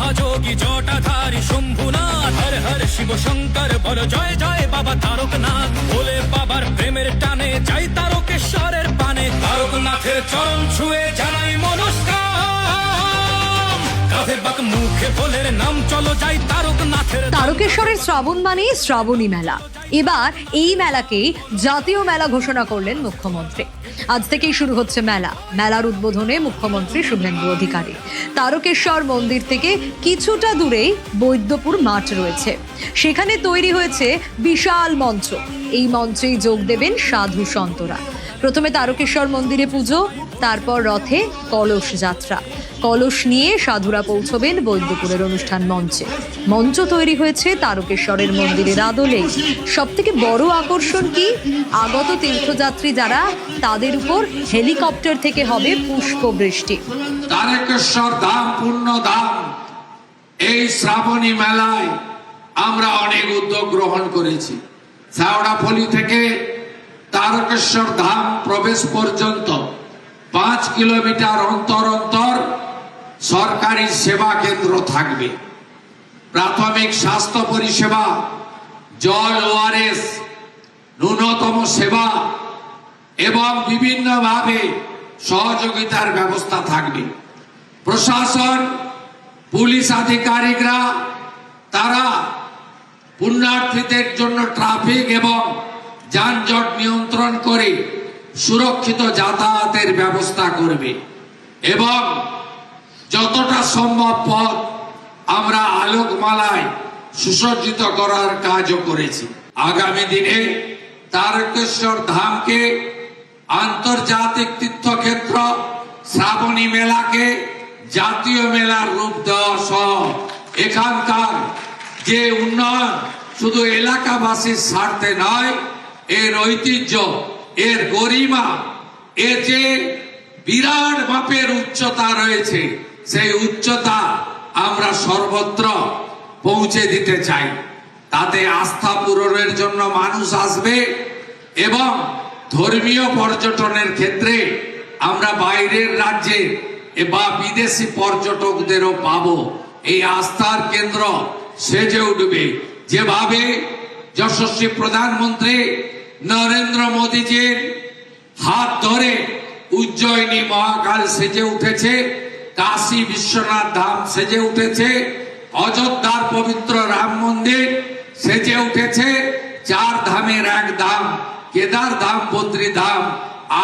মহাযোগী জটাধারী শম্ভুনাথ, হর হর শিব শঙ্কর বল জয় জয় বাবা তারকনাথ। বলে বাবার প্রেমের টানে যাই তারকেশ্বরের পানে, তারকনাথের চরণ ছুঁয়ে জানাই মনস্কাম। কাঁধে বাক মুখে বলে নাম চলো যাই তারকনাথের। তারকেশ্বরের শ্রাবণ মানে শ্রাবণী মেলা। এবার এই মেলাকে জাতীয় মেলা ঘোষণা করলেন মুখ্যমন্ত্রী। আজ থেকেই শুরু হচ্ছে মেলা। মেলার উদ্বোধনে মুখ্যমন্ত্রী শুভেন্দু অধিকারী। তারকেশ্বর মন্দির থেকে কিছুটা দূরেই বৈদ্যপুর মাঠ রয়েছে, সেখানে তৈরি হয়েছে বিশাল মঞ্চ। এই মঞ্চেই যোগ দেবেন সাধু সন্তরা। প্রথমে তারকেশ্বর মন্দিরে পুজো, তারপর রথে কলস যাত্রা। কলস নিয়ে সাধুরা পৌঁছবেন বৈদ্যপুরের অনুষ্ঠান মঞ্চে। মঞ্চ তৈরি হয়েছে তারকেশ্বরের মন্দিরের আদলেই। সব থেকে বড় আকর্ষণ কি, আগত তীর্থযাত্রী যারা তাদের উপর হেলিকপ্টার থেকে হবে পুষ্পবৃষ্টি। তারকেশ্বর ধাম পূর্ণ ধাম, এই শ্রাবণী মেলায় আমরা অনেক উদ্যোগ গ্রহণ করেছি। শেওড়াফুলি থেকে তারকেশ্বর ধাম প্রবেশ পর্যন্ত 5 কিলোমিটার অন্তর অন্তর সরকারি সেবা কেন্দ্র থাকবে। প্রাথমিক স্বাস্থ্য পরিষেবা, জল, ওআরএস, ন্যূনতম সেবা এবং বিভিন্নভাবে সহযোগিতার ব্যবস্থা থাকবে। প্রশাসন, পুলিশ আধিকারিকরা তারা পুণ্যার্থীদের জন্য ট্রাফিক এবং যানজট নিয়ন্ত্রণ করে সুরক্ষিত যাতায়াতের ব্যবস্থা করবে এবং যতটা সম্ভব পথ আমরা আলোকমালায় সুসজ্জিত করার কাজও করেছি। আগামী দিনে তারকেশ্বর ধামকে আন্তর্জাতিক তীর্থক্ষেত্র, শ্রাবণী মেলাকে জাতীয় মেলার রূপ দেওয়া সহ এখানকার যে উন্নয়ন শুধু এলাকাবাসীর স্বার্থে নয়, এর ঐতিহ্য, এর গরিমা, এর যে বিরাট মাপের উচ্চতা রয়েছে, সেই উচ্চতা আমরা সর্বত্র পৌঁছে দিতে চাই। তাতে আস্থা পূরণের জন্য মানুষ আসবে এবং ধর্মীয় পর্যটনের ক্ষেত্রে আমরা বাইরের রাজ্যে বা বিদেশি পর্যটকদেরও পাবো। এই আস্থার কেন্দ্র সেজে উঠবে। যেভাবে যশস্বী প্রধানমন্ত্রী নরেন্দ্র মোদীজির হাত ধরে উজ্জয়িনী মহাকাল সেজে উঠেছে, কাশী বিশ্বনাথ ধাম সেজে উঠেছে, অযোধ্যার পবিত্র রাম মন্দির সেজে উঠেছে, 4 ধামের 1 ধাম কেদার ধাম, বদ্রী ধাম,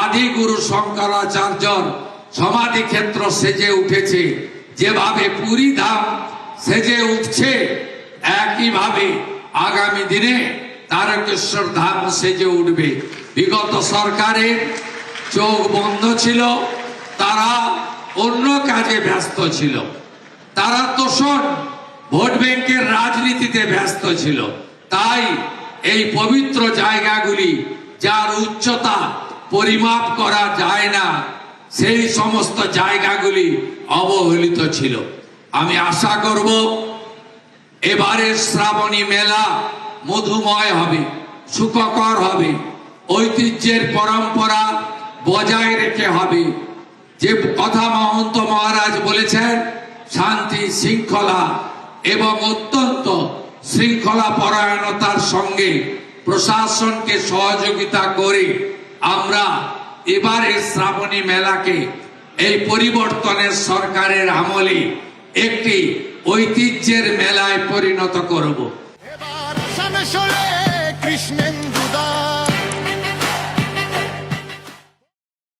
আদি গুরু শঙ্করাচার্যর সমাধি ক্ষেত্র সেজে উঠেছে। যেভাবে পুরী ধাম সেজে উঠছে, একইভাবে আগামী দিনে তারকেশ্বর ধাম সেজে উঠবে। বিগত সরকারের চোখ বন্ধ ছিল, তারা অন্য কাজে ব্যস্ত ছিল, তারা তোষণ ভোট ব্যাংকের রাজনীতিতে ব্যস্ত ছিল। তাই এই পবিত্র জায়গাগুলি যার উচ্চতা পরিমাপ করা যায় না, সেই সমস্ত জায়গাগুলি অবহেলিত ছিল। আমি আশা করব এবারের শ্রাবণী মেলা মধুময় হবে, সুখকর হবে, ঐতিহ্যের পরম্পরা বজায় রেখে হবে। যে কথা মহন্ত মহারাজ বলেছেন, শান্তি, শৃঙ্খলা এবং অত্যন্ত শৃঙ্খলা পরায়ণতার সঙ্গে প্রশাসনকে সহযোগিতা করে আমরা এবারের শ্রাবণী মেলাকে এই পরিবর্তনের সরকারের আমলে একটি ঐতিহ্যের মেলায় পরিণত করব। এবার কৃষ্ণেন্দু দাস